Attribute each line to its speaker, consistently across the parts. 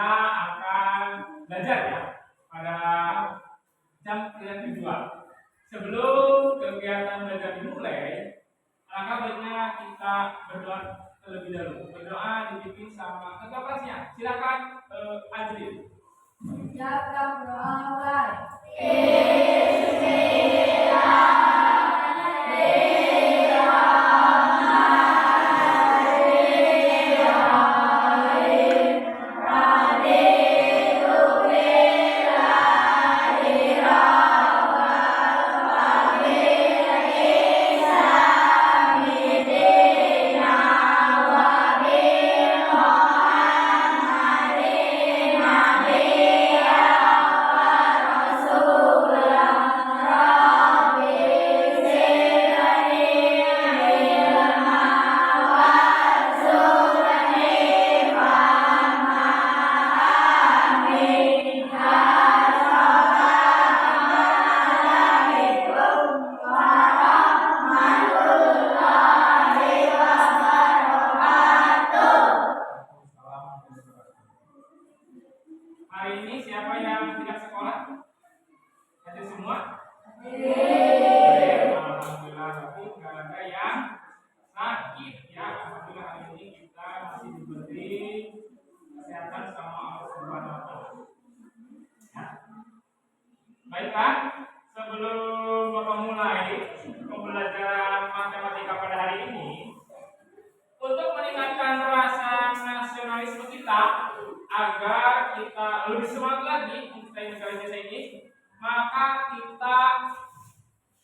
Speaker 1: kita akan belajar ya pada jam kedua. Sebelum kegiatan belajar dimulai, alangkah baiknya kita berdoa terlebih dahulu. Berdoa dipimpin sama ketua kelasnya. Silakan Ajri.
Speaker 2: Siapkan doa mulai.
Speaker 1: Hari ini siapa yang tidak sekolah? Hadir semua? Alhamdulillah, tapi nggak ada yang sakit ya. Alhamdulillah hari ini kita masih diberi kesehatan sama Allah Subhanahu wa Ta'ala. Ya. Baiklah, sebelum Bapak mulai pembelajaran matematika pada hari ini, untuk meningkatkan rasa nasionalisme kita agar kita lebih semangat lagi mencintai negara Indonesia ini, maka kita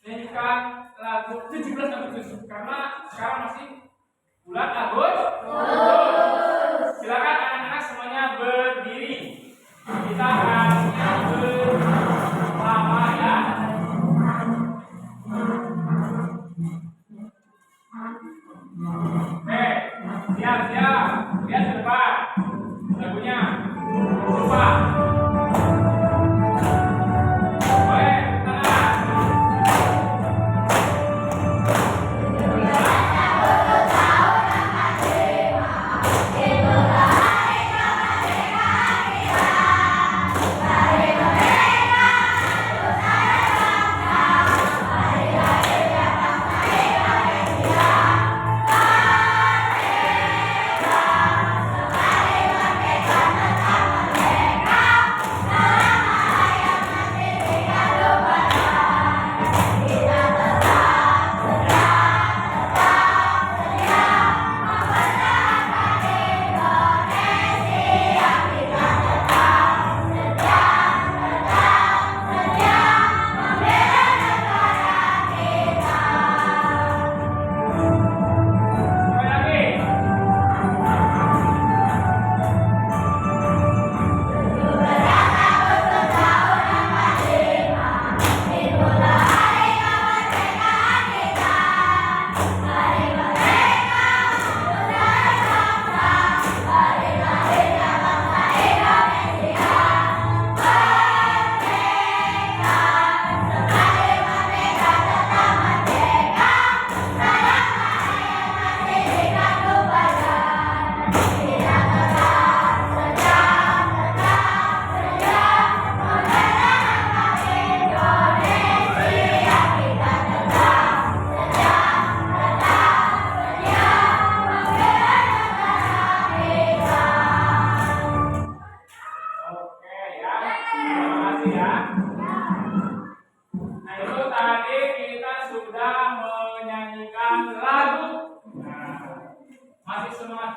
Speaker 1: nyanyikan lagu 17 Agustus karena sekarang masih bulan Agustus. Silakan anak-anak semuanya berdiri. Kita hanya bersama ya. Oke, siap-siap. Lihat ke depan. Lagunya lupa. Boleh, tangan.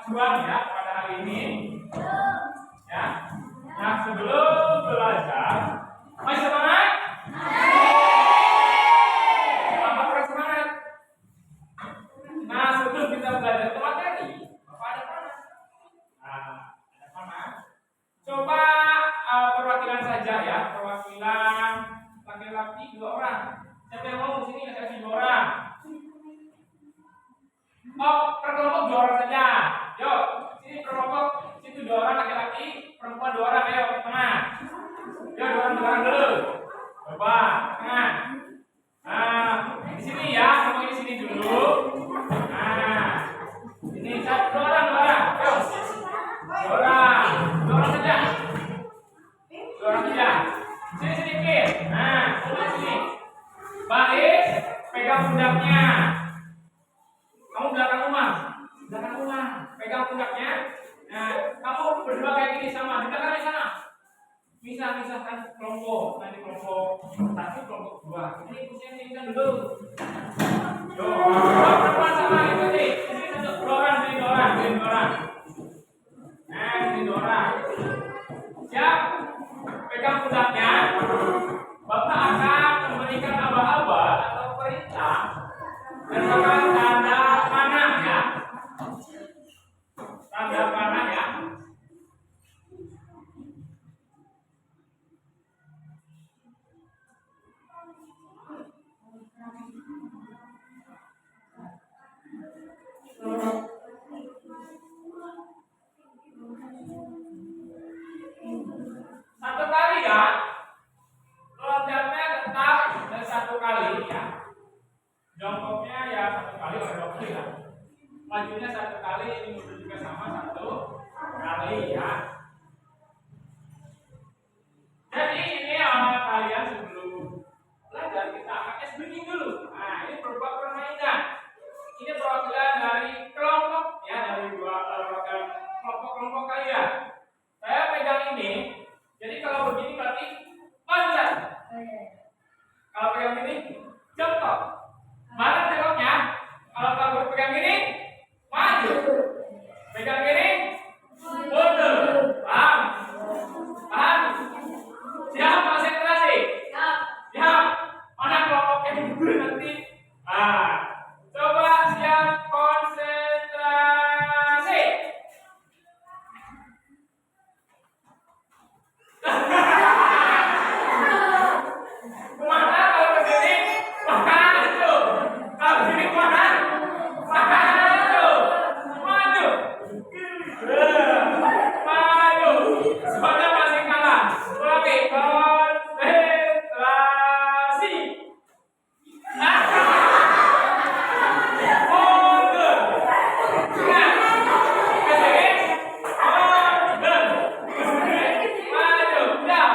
Speaker 1: Juang ya pada hari ini ya. Nah, sebelum belajar masih semangat? Apa kurang semangat? Nah, sebelum kita belajar materi, Bapak ada panas. Nah, ada panas. Coba perwakilan saja ya, perwakilan laki-laki 2 orang. Siapa yang mau di sini laki-laki 2 orang? Oh, per kelompok 2 orang saja. Yuk, sini per kelompok situ 2 orang laki-laki, perempuan 2 orang. Ayo ke tengah. Yuk, 2 orang dulu. Coba tengah. Nah, di sini ya, kelompok di sini dulu. Nah, ini 2 orang. Yuk, 2 orang saja. misalkan kelompok, nanti kelompok 1, kelompok 2. Ini kursinya tinggikan dulu. Yo, perempuan sama itu nih. Ini satu Dora. Nah, ini Dora. Siap? Pegang pundaknya. Bapak akan memberikan aba-aba atau perintah berdasarkan tanda panah ya. Tanda panah ya. Satu kali ya. Loncatnya tetap dan 1 kali ya. Jongkoknya ya 1 kali atau 2 kali ya. Majunya 1 kali, ini mundur juga sama 1 kali ya. Jadi ini kalian sebelum belajar kita akan SBG dulu. Nah, ini berupa permainan. Ini perwakilan dari kelompok ya, dari perwakilan kelompok kalian. Saya pegang ini. Jadi kalau begini berarti loncat. Kalau pegang ini jongkok. Mana tengoknya? Kalau kamu pegang ini maju. Pegang ini mundur. Paham? Siap konsentrasi. Siap. Mana kelompok yang mundur nanti? Coba siap konsentrasi. Kemana kalau begini? Maju. Kalau begini kemana? Maju. Maju. Semuanya masih kalah. Oke, konsentrasi. Mundur. Ingat. Ke sini. Mundur. Maju. Siap.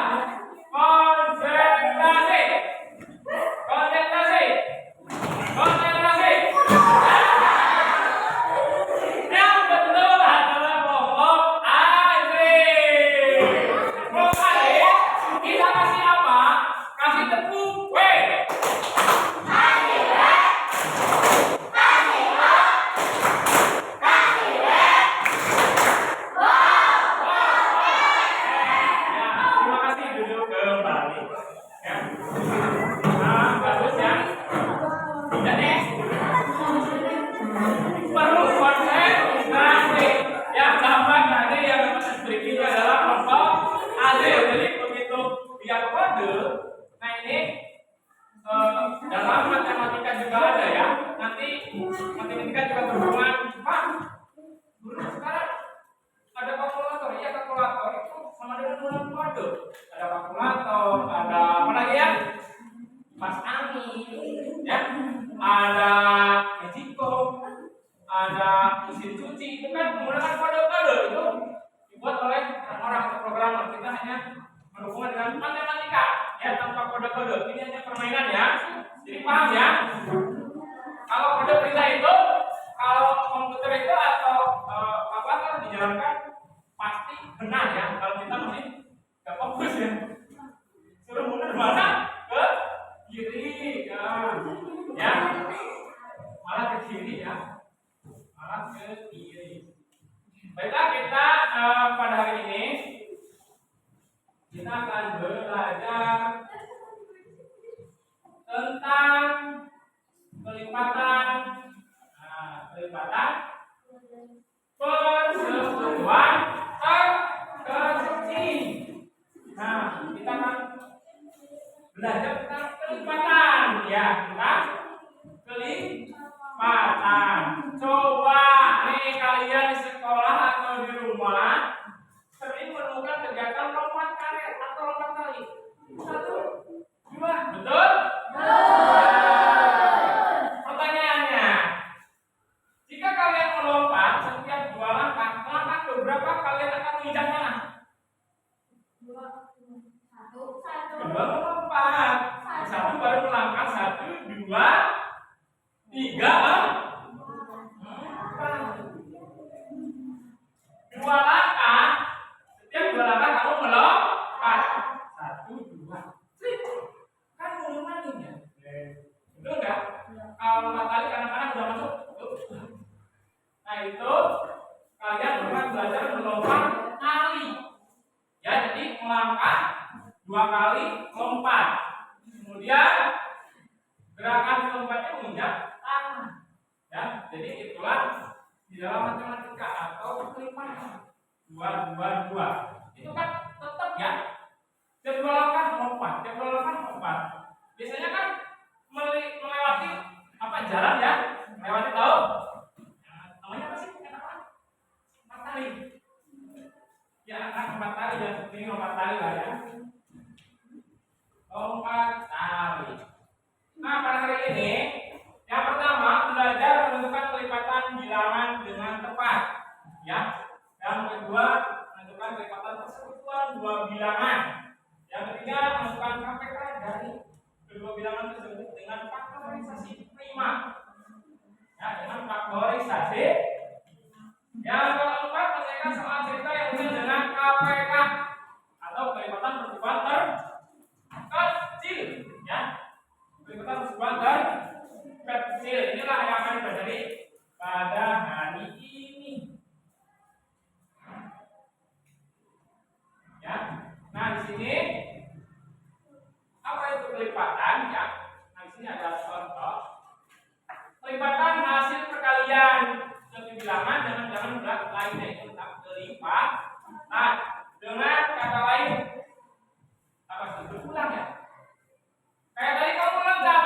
Speaker 1: Konsentrasi. Yang betul adalah kelompok Adri. Kelompok Adri, kita kasih apa? Kasih tepuk W. Ya, terima kasih, duduk kembali. Ya. Bagus ya. Jadi perlu konsentrasi. Yang gambar tadi yang berikutnya adalah kelompok adil. Jadi begitu dia kode, nah ini dalam matematika juga ada ya. Nanti matematika juga berhubungan. Pak, guru sekarang ada kalkulator. Iya, kalkulator itu sama dengan kode. Ada kalkulator, ada apa lagi ya? Pas angin, ya, ada magicom, ada mesin cuci, itu kan menggunakan kode-kode itu dibuat oleh orang-orang atau programmer. Kita hanya berhubungan dengan matematika, ya, tanpa kode-kode. Ini hanya permainan ya. Jadi paham ya? Kalau kode perintah itu, kalau komputer itu atau apa kan dijalankan pasti benar ya. Kalau kita masih nggak fokus ya, suruh mundur mana? Ke kiri ya, malah ke kiri ya, malah ke kiri. Baiklah, kita pada hari ini kita akan belajar tentang kelipatan, persatuan terkecil. Nah, kita akan belajar tentang kelipatan ya, tentang kelipatan. Coba nih kalian di sekolah atau di rumah sering melakukan kegiatan lompat karet atau lompat tali. 1, 2, betul? Pertanyaannya, jika kalian melompat setiap 2 langkah, langkah berapa kalian akan menginjak mana? 2 melompat. 1 baru melangkah, 1, 2, 3, 4. 2 langkah, setiap 2 langkah kamu melompat. melangkah, 2 kali lompat. Kemudian gerakan keempatnya menginjak tangan. Ya, jadi itulah di dalam matematika atau kelipatan 2. Itu kan tetap ya. Tiap 2 langkah lompat, tiap 2 langkah lompat. Biasanya kan melewati apa jalan ya? Melewati tahu? Namanya apa sih? Kenapa? 4 tali. Ya, anak 4 tali ya, ini 4 tali lah ya. 4 tali. Nah, pada hari ini yang pertama belajar menentukan kelipatan bilangan dengan tepat, ya. Yang kedua menentukan kelipatan persekutuan 2 bilangan. Yang ketiga menentukan KPK dari kedua bilangan tersebut dengan faktorisasi prima. Ya, dengan faktorisasi. Yang keempat menyelesaikan soal cerita yang berhubungan dengan KPK atau kelipatan persekutuan terkecil, ya. Kelipatan persekutuan terkecil inilah yang akan dipelajari pada hari ini. Ya. Nah, di sini apa itu kelipatan ya? Nah, di sini ada contoh. Kelipatan hasil perkalian suatu bilangan dengan bilangan berat lainnya itu kelipatan. Nah, dengan kata lain apa sih? Berulang ya. Kayak tadi kamu loncat.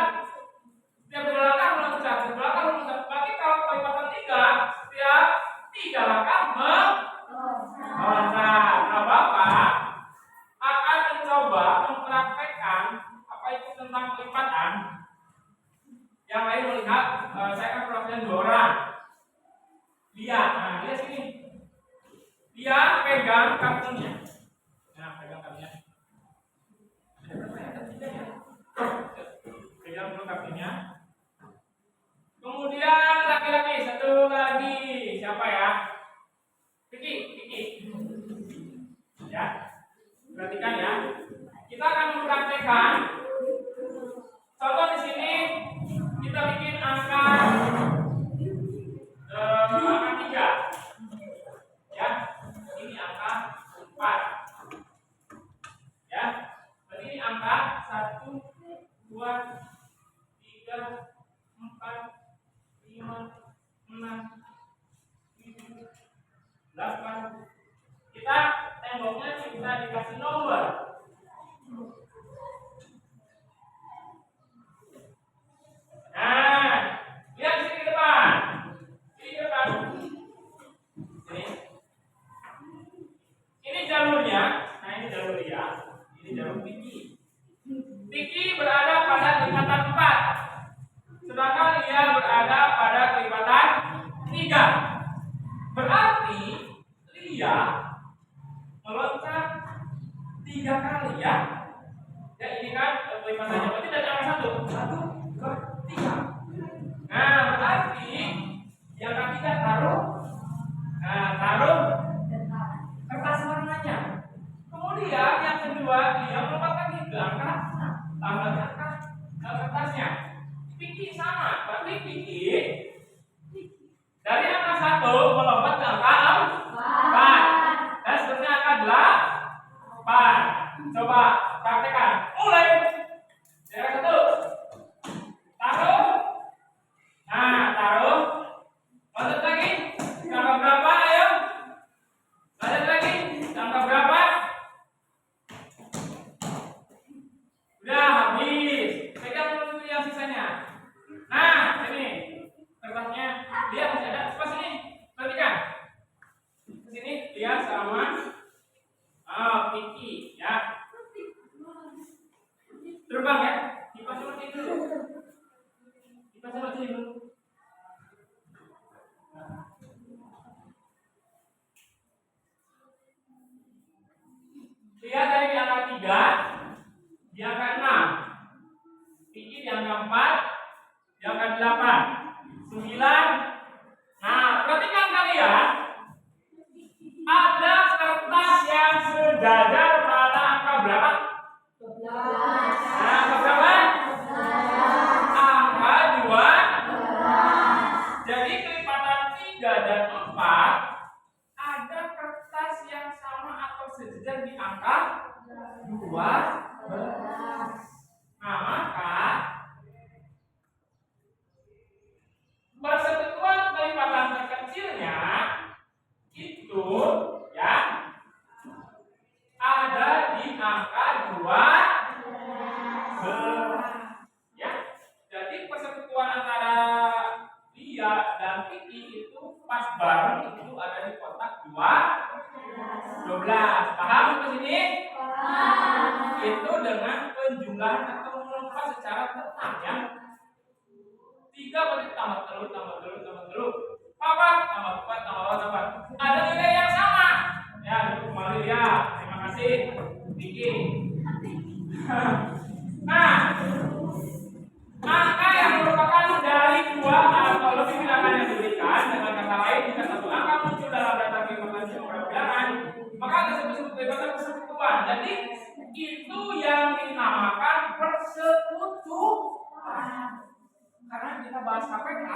Speaker 1: Setiap 2 langkah meloncat, setiap 2 langkah meloncat. Berarti kalau kelipatan 3, setiap 3 langkah meloncat. Nah, Bapak akan mencoba mempraktekkan apa itu tentang kelipatan. Yang lain melihat, saya akan perhatikan 2 orang. Lihat, nah lihat sini. Dia pegang kartunya. Nah, pegang kartunya. Pegang dulu kartunya. Kemudian laki-laki satu lagi siapa ya? Kiki. Ya, perhatikan ya. Kita akan mempraktekkan. Contoh di sini kita bikin angka 3. Ya, ini angka 4. Ya, berarti ini angka 1, 2, 3, 4, 5, 6, 7, 8. Kita temboknya kita dikasih nomor. Nah, lihat di sini ke depan. Ini ke depan. Ini jalurnya. Nah, ini jalur dia. Ini jalur Vicky. Vicky berada pada kelipatan 4. Sedangkan dia berada pada kelipatan 3. Berarti Lia meloncat 3 kali ya. Ya, ini kan kelipatannya. Berarti dari angka 1, 2, 3. Nah, berarti yang ketiga taruh kertas warnanya. Kemudian yang kedua dia melompat lagi ke angka tambahnya angka kertasnya. Vicky sama, berarti Vicky dari angka 1 melompat ke angka 4 dan seterusnya angka 8. Coba praktekkan. Mulai. Dari 1. Taruh. Nah, taruh. Lanjut lagi. Angka berapa, ayo? Lanjut lagi. Angka berapa? Udah habis. Pegang dulu yang sisanya. Nah, ini kertasnya. Dia masih ada. Pas ini. Perhatikan. Ke sini dia sama Vicky ya. Terbang ya. Kipas seperti itu. Kipas seperti itu. Dia dari di angka 3, di angka 6. Vicky di angka 4, di angka 8, 9. Nah, perhatikan kalian. Ada kertas yang sejajar pada angka berapa?
Speaker 2: 12.
Speaker 1: Nah, angka berapa? Angka 2. Jadi kelipatan 3 dan 4 ada kertas yang sama atau sejajar di angka Nah, maka persekutuan kelipatan terkecilnya itu ya ada di angka 12. Ya. Jadi persekutuan antara dia dan Kiki itu pas bareng itu ada di kotak 12. Paham ke sini? Itu dengan penjumlahan atau melompat secara tetap ya. 3 berarti tambah telur, papat tambah 4 tambah 8. Ada nilai yang sama. Ya, kembali ya. Terima kasih, Vicky. Nah, angka yang merupakan dari 2 atau lebih bilangan yang diberikan, dengan kata lain jika satu angka muncul dalam data kelipatan beberapa bilangan, maka disebut kelipatan persekutuan. Jadi itu yang dinamakan persekutuan. Karena kita bahas KPK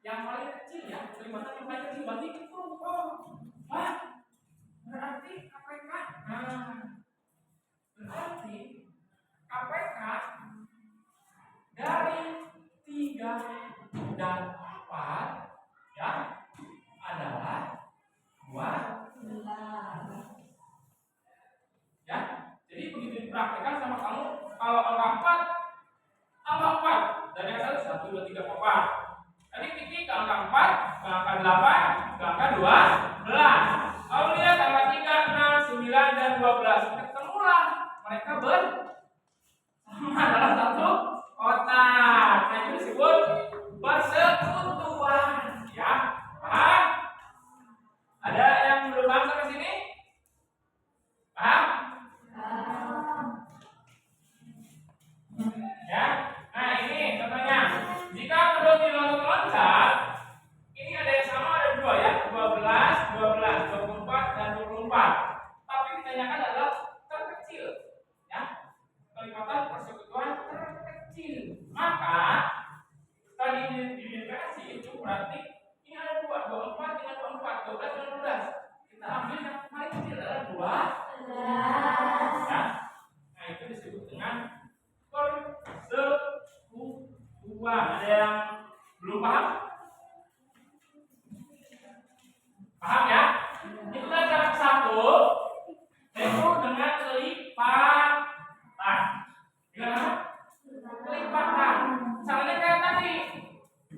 Speaker 1: yang paling kecil ya, kelipatan yang paling kecil berarti itu berarti KPK. Berarti KPK dari 3 dan 4 ya adalah 12. Ya, jadi begitu dipraktekkan sama kamu, kalau angka 4 tambah 4 dan yang satu 1, 2, 3, 4. Tadi Kiki ke angka 4, ke angka 8, ke angka 12. Kalau lihat angka 3, 6, 9 dan 12, ketemulah mereka bersama dalam satu kotak. Nah, itu disebut persekutuan. Ya, paham? Ada yang belum paham sampai sini? Paham? Ya. Nah, ini contohnya. Jika kedua nilai loncat, ini ada yang sama, ada 2 ya, 12, 24 dan 24. Tapi ditanyakan adalah terkecil. Ya. Kelipatan persekutuan terkecil. Maka tadi diindikasi itu berarti ini ada 2, 24 dengan 24, 12 dengan 12. Kita ambil yang paling kecil adalah 12. Ya. Nah, itu disebut dengan persekutuan. Ada yang belum paham? Paham ya? Itulah cara satu, yaitu dengan kelipatan. Dengan apa? Kelipatan. Caranya kayak tadi.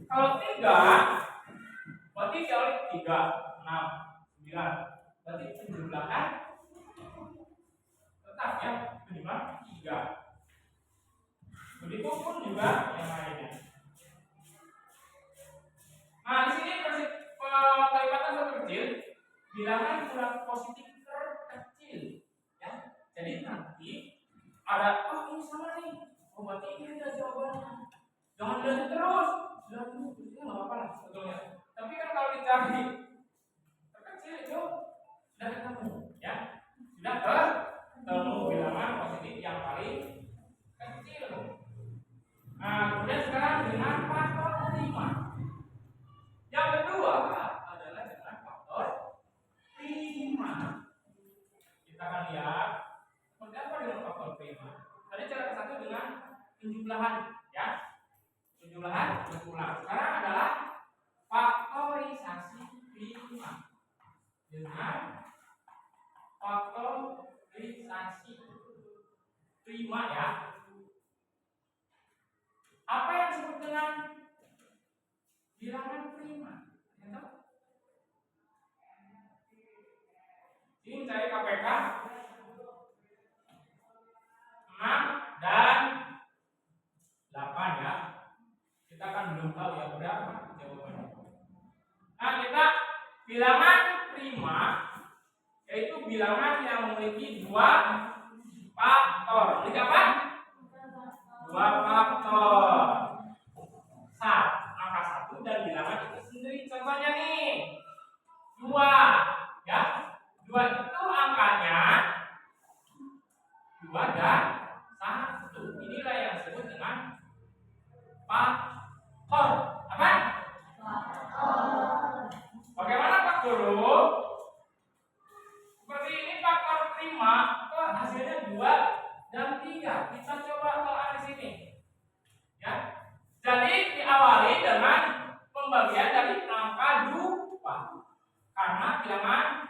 Speaker 1: Kalau 3, berarti kali 3, 6, 9. Berarti penjumlahan tetap ya, minimal 3. Begitu pun juga yang lainnya. Nah, di sini kelipatan terkecil, bilangan kurang positif terkecil, ya. Jadi nanti ada ini sama nih, berarti ini ada jawabannya. Jangan lihat terus, lihat dulu, itu nggak apa-apa lah sebetulnya. Tapi kan kalau dicari terkecil itu sudah ketemu, ya, sudah ketemu bilangan positif yang paling kecil. Nah, kemudian sekarang dengan faktor 5. Yang kedua adalah dengan faktor 5. Kita akan lihat seperti apa dengan faktor 5. Tadi cara ke satu dengan penjumlahan, ya. Penjumlahan berulang. Sekarang adalah faktorisasi 5. Dengan faktorisasi 5 ya. Apa yang disebut dengan bilangan prima? Ini mencari KPK 6 dan 8 ya. Kita kan belum tahu ya berapa jawabannya. Nah, kita bilangan prima yaitu bilangan yang memiliki 2 faktor. Memiliki apa? 2 faktor. Angka 1 dan bilangan itu sendiri. Contohnya nih 2 ya. 2 itu angkanya 2 dan 1. Inilah yang disebut dengan faktor. Apa? Faktor. Bagaimana faktor? Seperti ini faktor prima maka hasilnya 2 dan 3. Kita coba telaah di sini. Ya. Jadi diawali dengan pembagian dari angka 2. Karena bilangan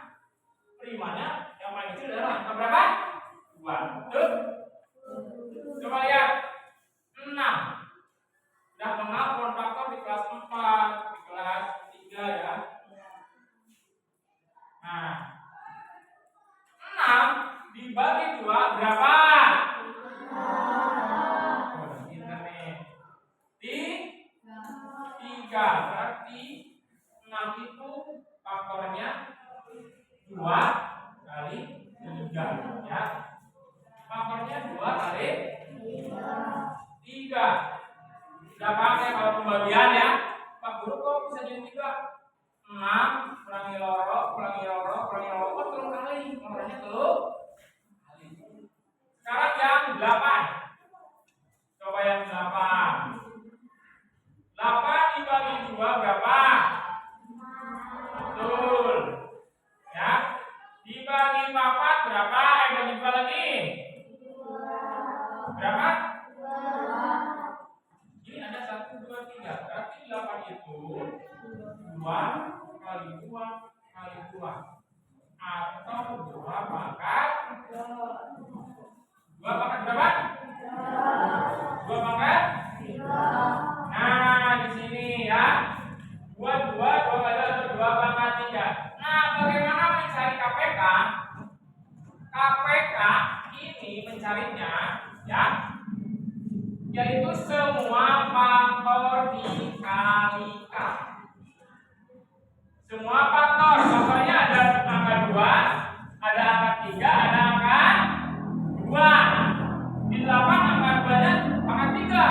Speaker 1: primanya yang paling kecil adalah angka berapa? 2. Betul? Coba lihat 6. Sudah mengenal pohon faktor di kelas 4, di kelas 3 ya. Nah, 6 dibagi 2 berapa? Pintar nih. Di 3. Berarti 6 itu faktornya 2 kali 3 ya. Faktornya 2 kali 3. Sudah paham ya kalau pembagian ya? Pak Guru kok bisa jadi 3? 6 kurangi loro, kurangi loro, kurangi loro, oh telur kali, nomornya telur kali. Sekarang yang 8. Coba yang 8. 8 dibagi 2 berapa? Betul. Ya. Dibagi 4 berapa? Bagi 2 lagi. Berapa? Ini ada 1, 2, 3. Berarti 8 itu 2 kali 2 kali 2 atau 2 pangkat 2 pangkat berapa? 2 pangkat 3. Nah, di sini ya. 2 kali atau 2 pangkat 3. Nah, bagaimana mencari KPK? KPK ini mencarinya ya, yaitu semua faktor dikalikan. Semua faktor, faktornya ada angka 2, ada angka 3, ada angka 2. Di 8 angka 2-nya pangkat 3.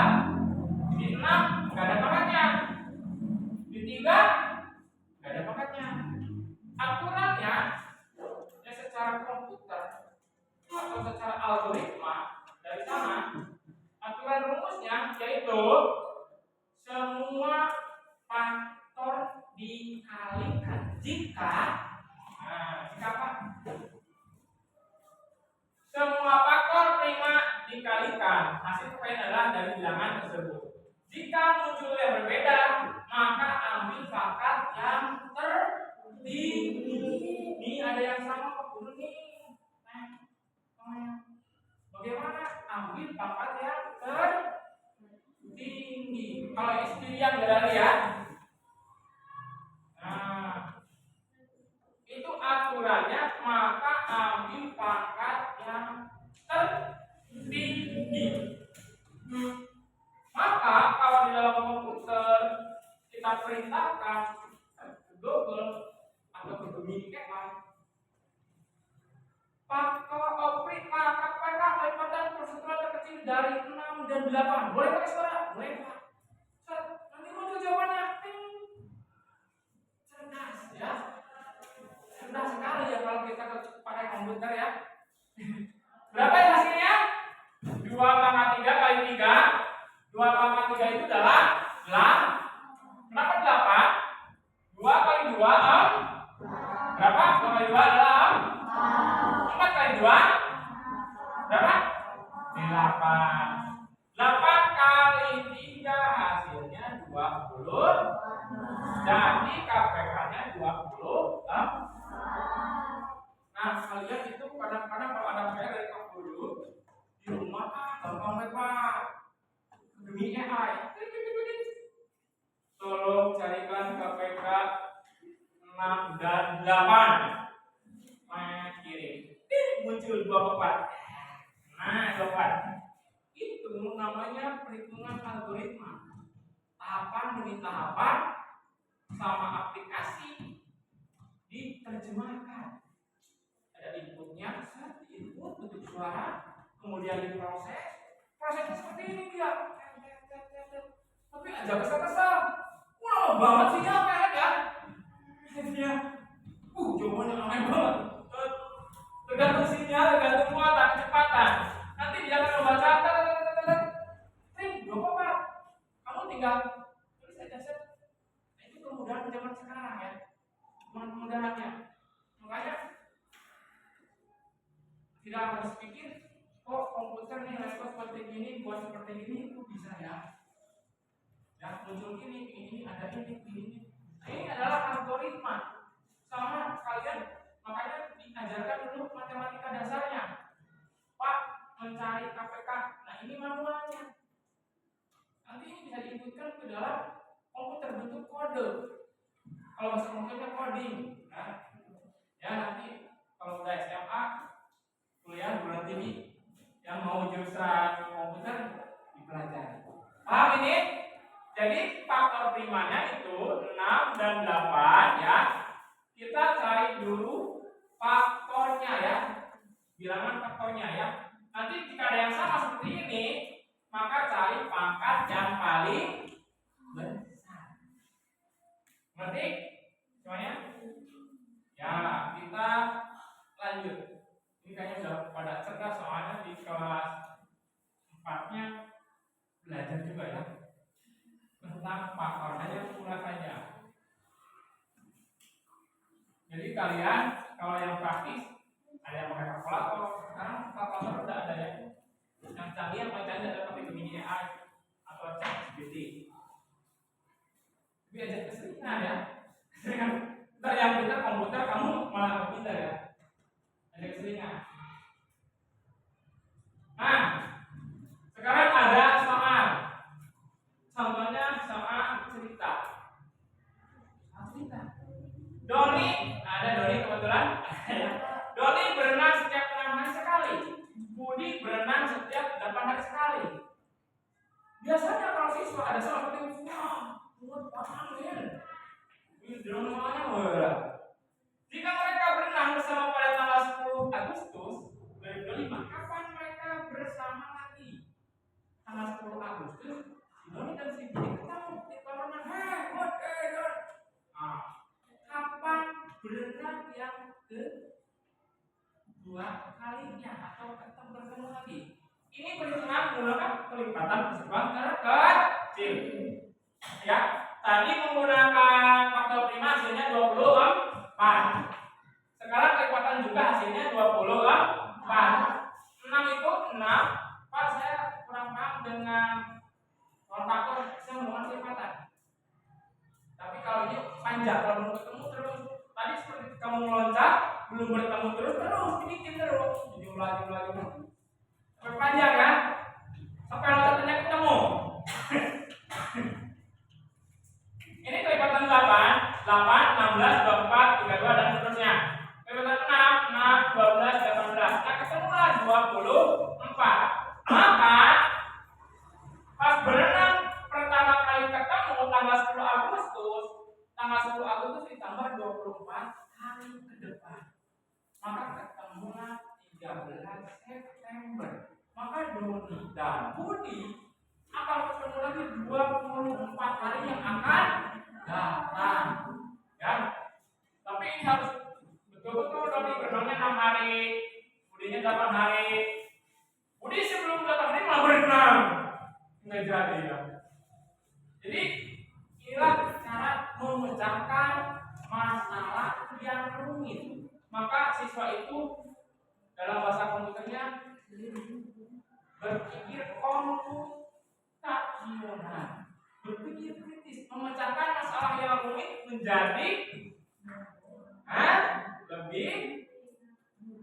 Speaker 1: Di 6 enggak ada pangkatnya. Di 3 enggak ada pangkatnya. Aturannya ya secara komputer atau secara algoritma dari sana, aturan rumusnya yaitu semua faktor dikalikan jika apa? Semua faktor prima dikalikan, hasil kalian adalah dari bilangan tersebut. Jika muncul yang berbeda, maka ambil pangkat yang tertinggi. Ini ada yang sama Pak Guru nih. Bagaimana ambil pangkat yang tertinggi? Kalau istri yang berada ya. Nah, itu aturannya, maka ambil pangkat yang tertinggi. Maka kalau di dalam komputer kita perintahkan Google atau ke Gemini faktor prima KPK lipatan persetujuan terkecil dari 6 dan 8. Boleh pakai suara? Boleh Pak. Nanti muncul jawabannya. Cerdas ya. Cerdas sekali ya kalau kita pakai komputer ya. Berapa ya hasilnya? 2 pangkat 3 kali 3. 2 pangkat 3 itu adalah 8. Kenapa 8? 2 kali 2 berapa? 2 kali 2 adalah 4 kali 2 berapa? 8. 8 kali 3 hasilnya 20. Jadi KPK-nya 20. Nah, kalian itu kadang-kadang kalau ada PR dari Pak Guru di rumah gampang Pak. Demi AI. Tolong carikan KPK 6 dan 8. Kirim. Muncul 24. Nah, 24. Itu namanya perhitungan algoritma. Tahapan demi tahapan sama aplikasi diterjemahkan. Ada inputnya, input bentuk suara, kemudian diproses. Prosesnya seperti ini dia. Tapi aja kesel-kesel. Lama banget sih apa ya? Akhirnya, jawabannya aneh banget. Tergantung sinyal, tergantung muatan, kecepatan. Nanti dia akan membaca gak apa-apa. Kamu tinggal tulis aja set. Nah, itu kemudahan zaman sekarang ya. Kemudahannya. Makanya tidak habis pikir, kok komputer nih laptop seperti ini, buat seperti ini, kok bisa ya? Ya muncul ini ada ini. Nah, ini adalah algoritma. Sama kalian makanya diajarkan dulu matematika dasarnya. Pak, mencari KPK. Nah, ini manualnya. Nanti ini bisa diinputkan ke dalam komputer bentuk kode. Kalau bahasa komputernya coding. Nah, ya nanti kalau udah SMA, kuliah bulan tinggi, yang mau jurusan komputer dipelajari. Paham ini? Jadi faktor primanya itu 6 dan 8 ya. Kita cari dulu faktornya ya. Bilangan faktornya ya. Nanti jika ada yang sama seperti ini, maka cari pangkat yang paling besar. Ngerti? Semuanya? Ya, kita lanjut. Ini kayaknya sudah pada cerdas soalnya di kelas 4-nya belajar juga ya. Tentang faktor saja, pula saja. Jadi kalian kalau yang praktis ada yang pakai kalkulator, sekarang kalkulator udah ada ya. Yang canggih yang paling canggih ada pakai Gemini AI atau ChatGPT. Tapi aja keseringan ya. Ntar yang pintar komputer kamu malah pintar ya. Ada keseringan. Nah, sekarang ada soal. Contohnya soal cerita. Doni, ada Doni kebetulan. Doni berenang setiap 6 hari sekali. Budi berenang setiap 8 hari sekali. Biasanya kalau siswa ada salah satu buat paham ya. Ini drone mana? Jika mereka berenang bersama pada tanggal 10 Agustus 2025, kapan mereka bersama lagi? Tanggal 10 Agustus, Doni dan si Budi ketemu di kolam renang. Kapan berenang yang kedua kalinya atau bertemu lagi? Ini perhitungan menggunakan kelipatan keseluruhan terkecil. Ya, tadi menggunakan faktor prima hasilnya 24. Sekarang kelipatan juga hasilnya 24. 6 itu 6. Pak, saya kurang paham dengan faktor saya menggunakan kelipatan. Tapi kalau ini panjang, kalau belum ketemu terus. Tadi seperti kamu meloncat, belum bertemu terus sedikit terus. Jumlah. Sampai panjang kan? Sampai loncatnya ketemu. Ini kelipatan 8, 16, 24, 32 dan seterusnya. Kelipatan 6, 12, 18. Nah, ketemulah 24. Maka pas berenang pertama kali ketemu tanggal 10 Agustus, tanggal 10 Agustus ditambah 24 hari ke depan. Maka ketemulah 13 September. Maka Doni dan Budi akan ketemu lagi 24 hari yang akan datang. Ya. Tapi ini harus betul-betul Doni berenangnya 6 hari, Budinya 8 hari. Budi sebelum 8 hari malah berenang. Nggak jadi ya. Jadi inilah cara memecahkan masalah yang rumit. Maka siswa itu dalam bahasa komputernya berpikir komputasional, berpikir kritis, memecahkan masalah yang rumit menjadi lebih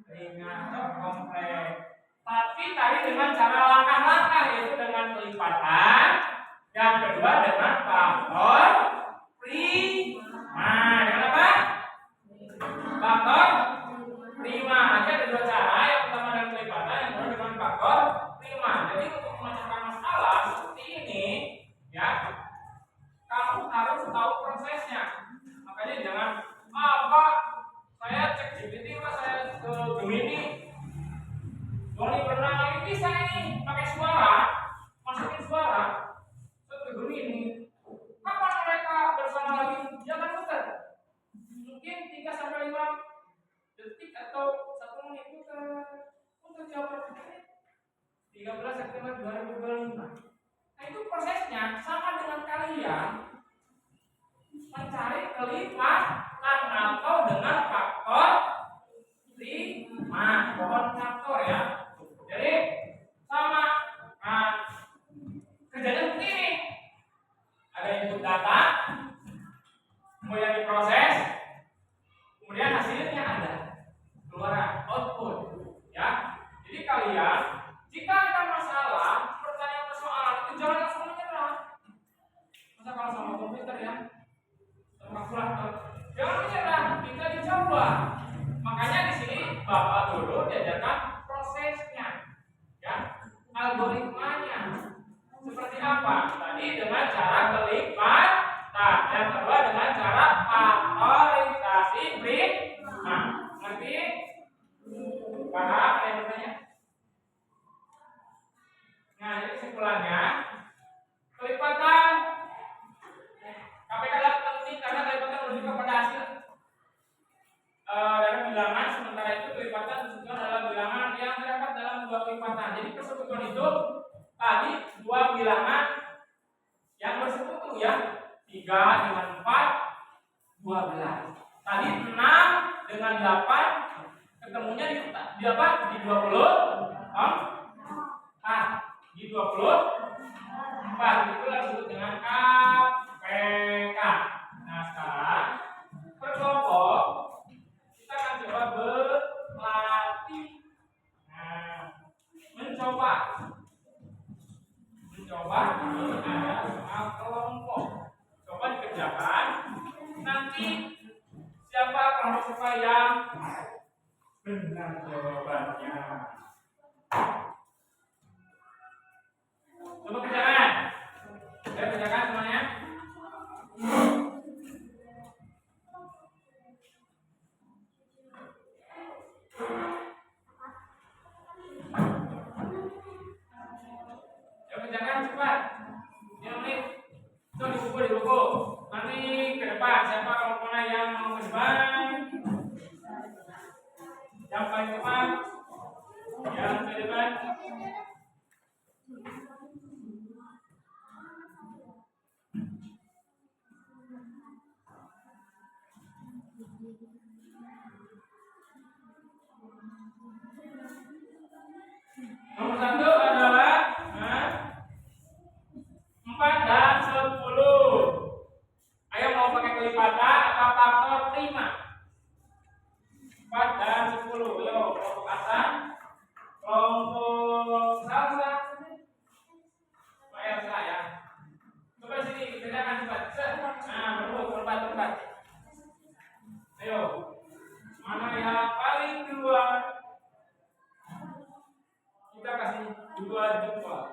Speaker 1: ringan atau kompleks. Tapi tadi dengan cara langkah-langkah, yaitu dengan kelipatan, yang kedua dengan faktor prima. Dengan apa? Faktor prima. Ada dua cara, yang pertama dengan kelipatan, yang kedua dengan faktor prima. Jadi untuk memecahkan masalah seperti ini, ya, kamu harus tahu prosesnya. Makanya jangan, Pak, saya cek GPT, Pak, saya ke Gemini. Doni berenang lagi bisa ini pakai suara, masukin suara, seperti ini. Kapan mereka bersama lagi? Dia akan muter. Mungkin 3-5 detik atau 1 menit muter. Untuk jawaban 13 September 2025. Nah, itu prosesnya sama dengan kalian mencari kelipatan atau dengan faktor prima. Mohon faktor ya. kalian, jika ada masalah, persoalan itu jangan langsung menyerah. Masa kalau sama komputer ya, sama kalkulator, jangan menyerah, kita dicoba. Makanya di sini Bapak dulu diajarkan prosesnya, ya, algoritmanya. Seperti apa? Tadi dengan cara kelipat. Nah, yang kedua dengan cara faktorisasi prima. Ngerti? Paham? Ada yang bertanya? Nah, jadi kesimpulannya kelipatan KPK dapat penting karena kelipatan menunjuk kepada hasil dalam bilangan, sementara itu kelipatan disebutkan dalam bilangan yang terdapat dalam dua kelipatan. Jadi persekutuan itu tadi dua bilangan yang bersekutu ya, 3 dengan 4 12. Tadi 6 dengan 8 ketemunya di apa? Di 20 di 24. Itulah disebut dengan KPK. Nah, sekarang per kelompok kita akan coba berlatih. Nah, mencoba ini ada soal kelompok. Coba dikerjakan. Nanti siapa kelompok yang benar jawabannya. Coba kerjakan. Saya kerjakan semuanya. Kerjakan cepat. 5 menit. Itu di buku. Nanti ke depan siapa kelompoknya yang mau ke depan? Yang paling depan. Yang ke depan. Nomor 1 adalah 4 dan 10. Ayo mau pakai kelipatan atau faktor prima? 4 dan 10. Yo, kelompok atas, kelompok salsa. Pak Elsa ya. Coba sini kerjakan cepat. Nah, berempat. Ayo. Mana yang paling duluan? Kita kasih 2 jempol.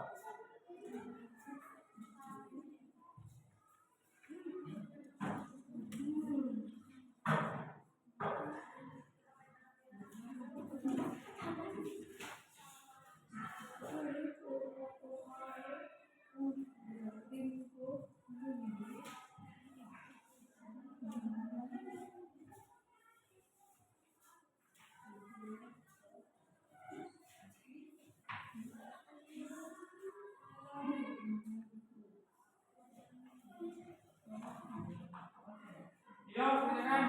Speaker 1: Yo, kerjakan.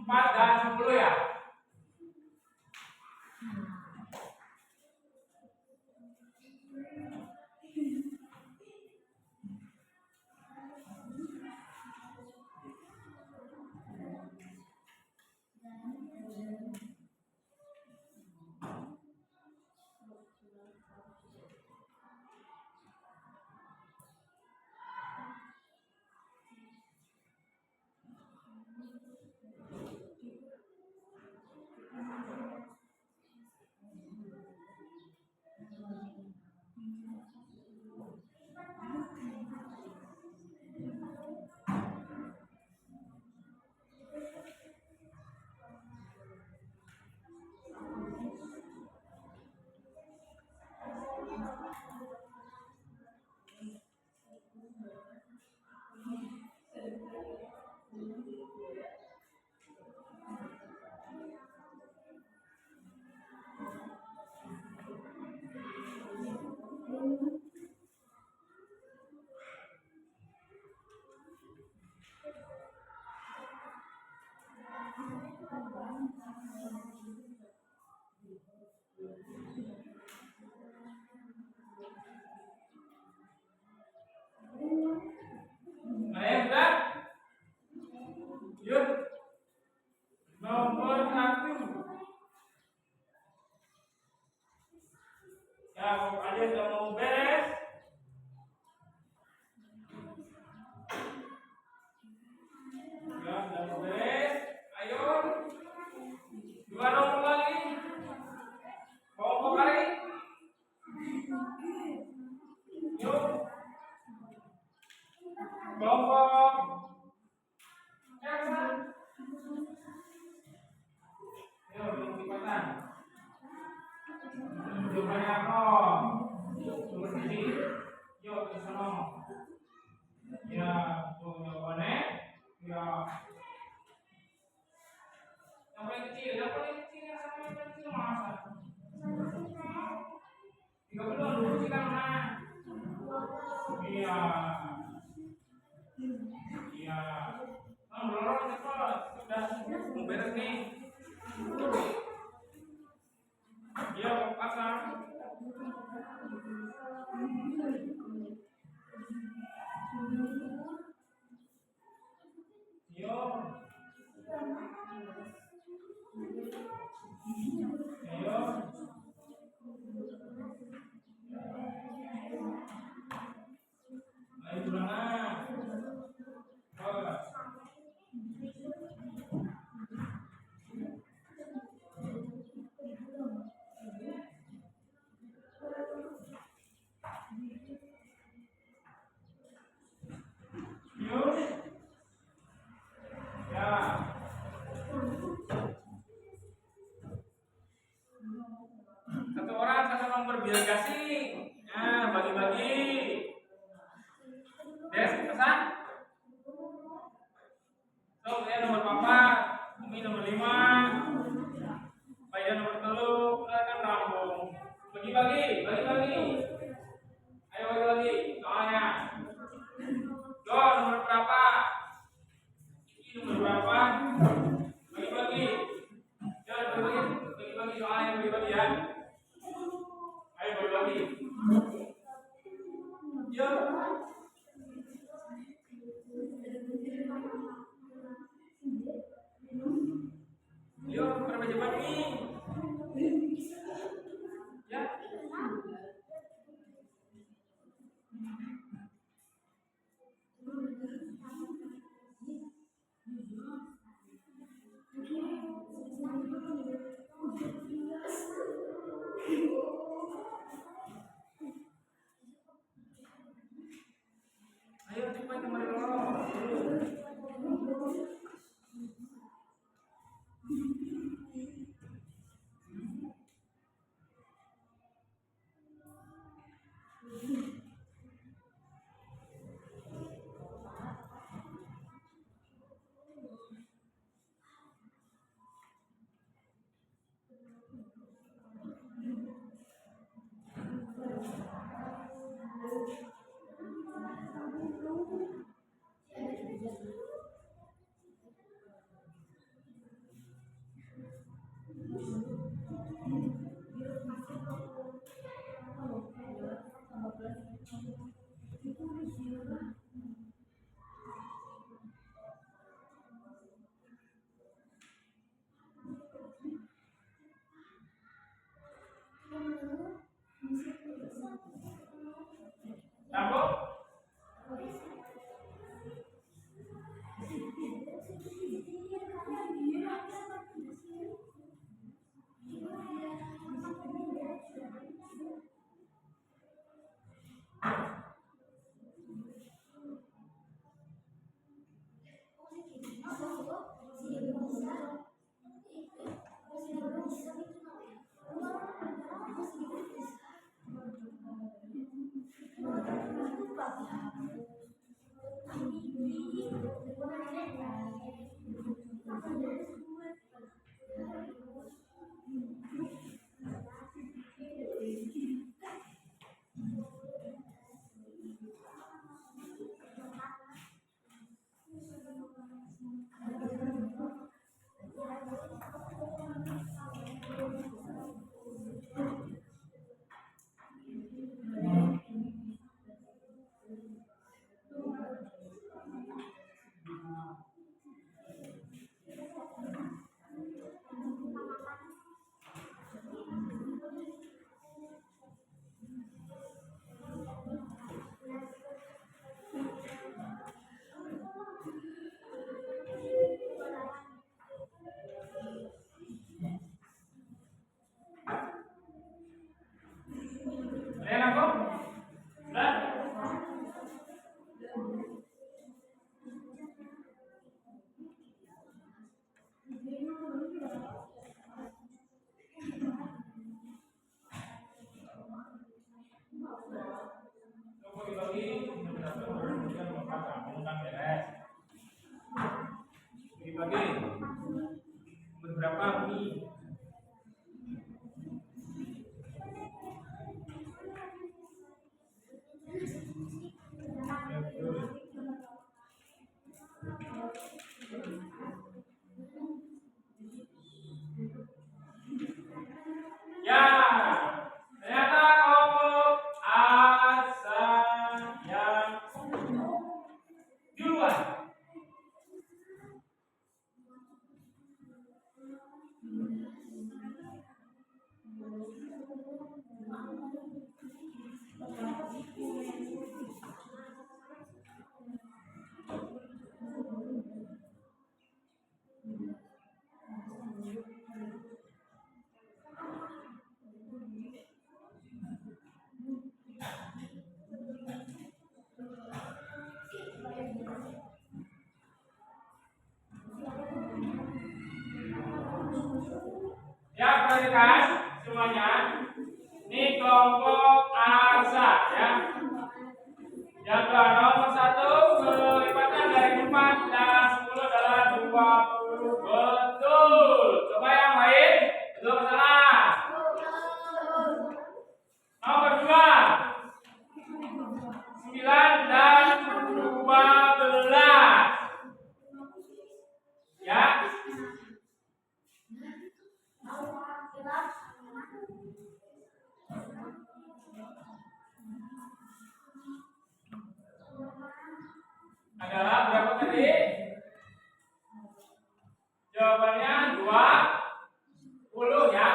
Speaker 1: 4 dan 10 ya. Nah, ya sudah. Yang paling kecil yang sama yang paling kecil masa 30 lu kecil kan mana? Iya. Iya. Nah, belum cepat. Sudah beres nih. Iya, pasang. Yo. Ayo. Ayo pulang. Oh. Yuk. Ya. Satu orang satu nomor biar kasih. Nah, bagi-bagi. Des, pesan. So, saya nomor 4, Umi nomor 5, Faida nomor 3, silakan rambung. Bagi-bagi. Ayo bagi-bagi. Soalnya. Jo, nomor berapa? Ini nomor berapa? Bagi-bagi. Ya, bagi-bagi soalnya bagi-bagi ya. Ayo bagi-bagi. Yo. Yo, berapa cepat nih? Ya. Ayo cepat kembali dulu. Rambut? dibagi beberapa mie. Ya, ternyata kelompok asa yang duluan. Ya, perhatikan semuanya. Ini kelompok asa ya. Yang nomor 1 kelipatan dari 4 dan 10 adalah 20. Betul. Coba yang lain. Betul atau salah? Nomor 2 9 dan 12. Ya. Adalah berapa tadi? Jawabannya 20 ya.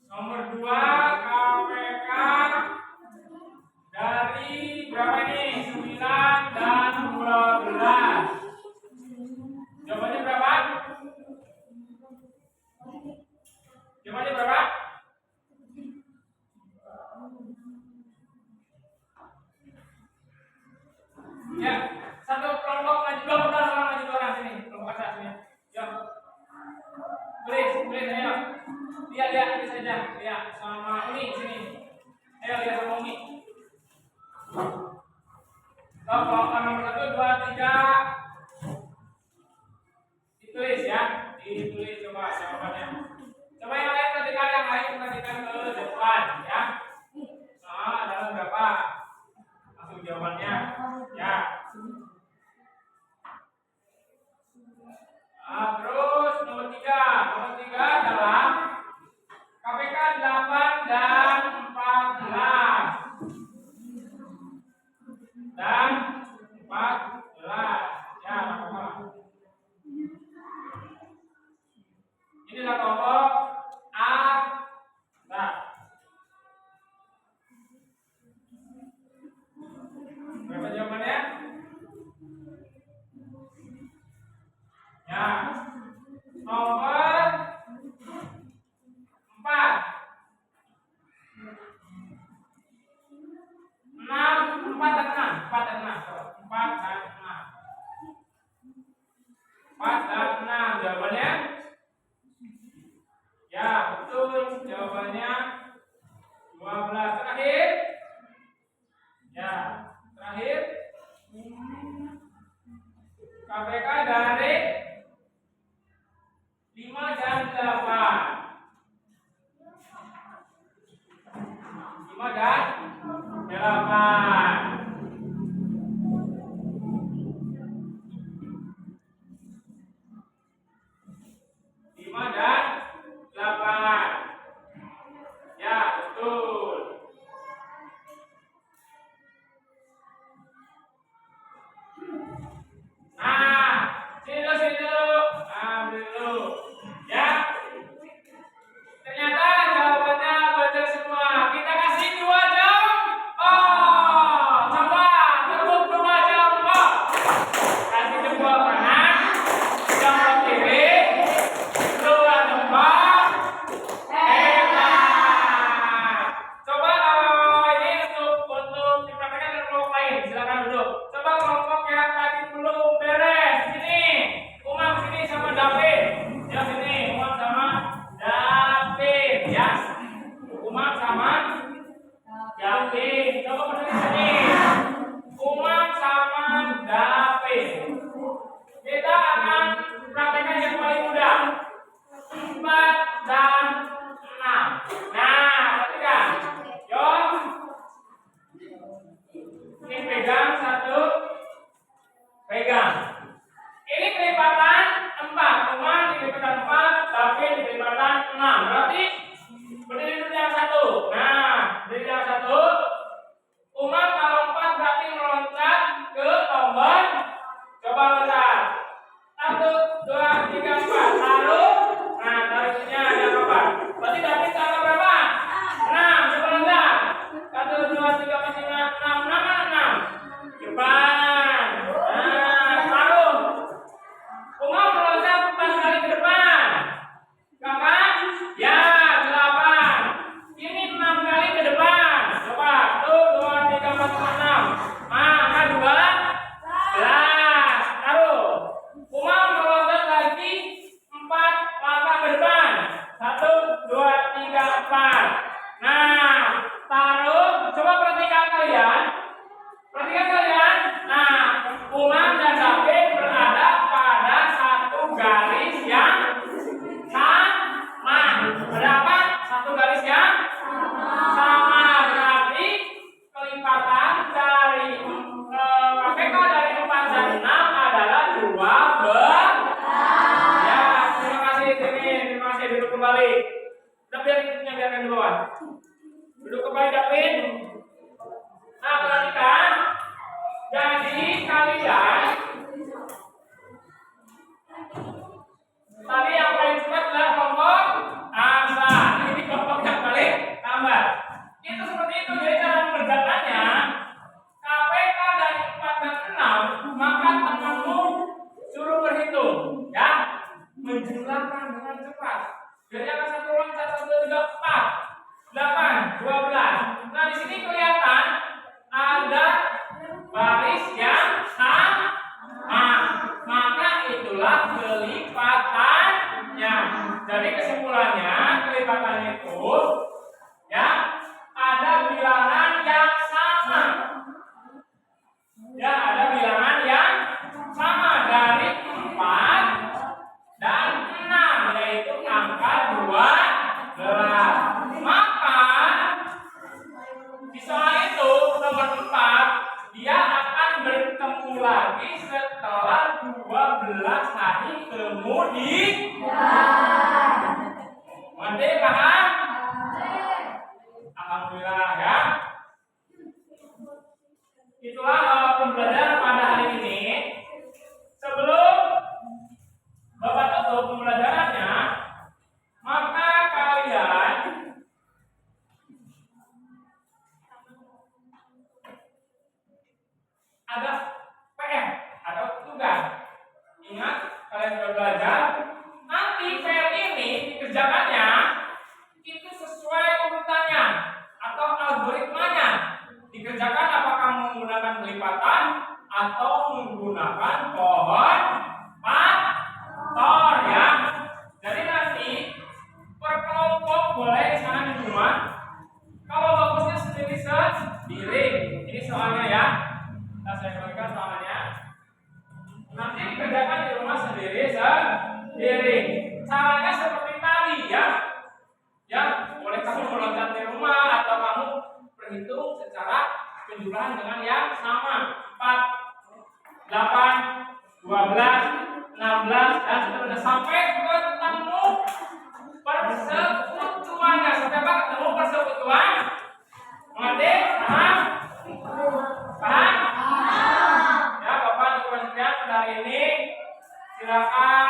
Speaker 1: Nomor 2 KPK dari berapa ini? 9 dan 12. Jawabannya berapa? Jawabannya berapa? Ya, satu kelompok maju orang sini, kelompok atas sini. Yuk. Tulis ayo. Lihat tulis saja. Lihat sama Uni sini. Ayo lihat sama Uni. Kelompok nomor 1, 2, 3. Ditulis ya. Ditulis coba jawabannya. Coba yang lain perhatikan ke depan ya. Adalah berapa? Langsung jawabannya. Ya. Terus nomor 3 adalah KPK 8 dan 14. Dan 14. Ya, apa? Inilah kelompok A. Nah. Berapa jawabannya? Ya. Nomor 4. 4 dan 6. 4 dan 6. Jawabannya? Ya, betul. Jawabannya 12. Terakhir? Ya, terakhir. KPK dari 5 dan 8. 5 dan 8. Ya, betul. Nah, sini dulu. Ambil dulu. Ya. Ternyata jawabannya benar semua. Kita kasih 2 jam. Coba tepuk 2 jam. Kasih jempol kanan, jempol kiri, 2 jempol. Hebat. Coba ini untuk dipraktekkan dengan kelompok lain. Silakan duduk. Coba kelompok yang tadi belum menjumlahkan dengan cepat. Dari angka 1 loncat 1, 2, 3, 4, 8, 12. Nah, di sini kelihatan ada baris yang sama. Maka itulah kelipatannya. Jadi kesimpulannya kelipatannya itu ya ada bilangan yang sama. Ya, ada bilangan yang sama dari 4 dan 6, yaitu angka 12. Maka di soal itu nomor 4 dia akan bertemu lagi setelah 12 hari kemudian. Nanti paham? Alhamdulillah ya. Itulah pembelajaran pada hari ini. Sebelum Bapak tutup pembelajarannya, maka kalian ada PR atau tugas. Ingat, kalian sudah belajar. Nanti PR ini dikerjakannya itu sesuai urutannya atau algoritmanya. Dikerjakan apakah menggunakan kelipatan atau menggunakan pohon faktor ya. Jadi nanti per kelompok boleh di sana di rumah. Kalau bagusnya sendiri. Ini soalnya ya. Saya berikan soalnya. Nanti dikerjakan di rumah sendiri. Caranya seperti tadi ya. Ya, boleh kamu meloncat di rumah atau kamu berhitung secara penjumlahan dengan yang sama. 4, 8, 12, 16 dan seterusnya sampai ketemu persekutuannya. Sampai apa? Ketemu persekutuan. Mengerti? Paham? Paham? Ya, Bapak Ibu sekalian, pada hari ini silakan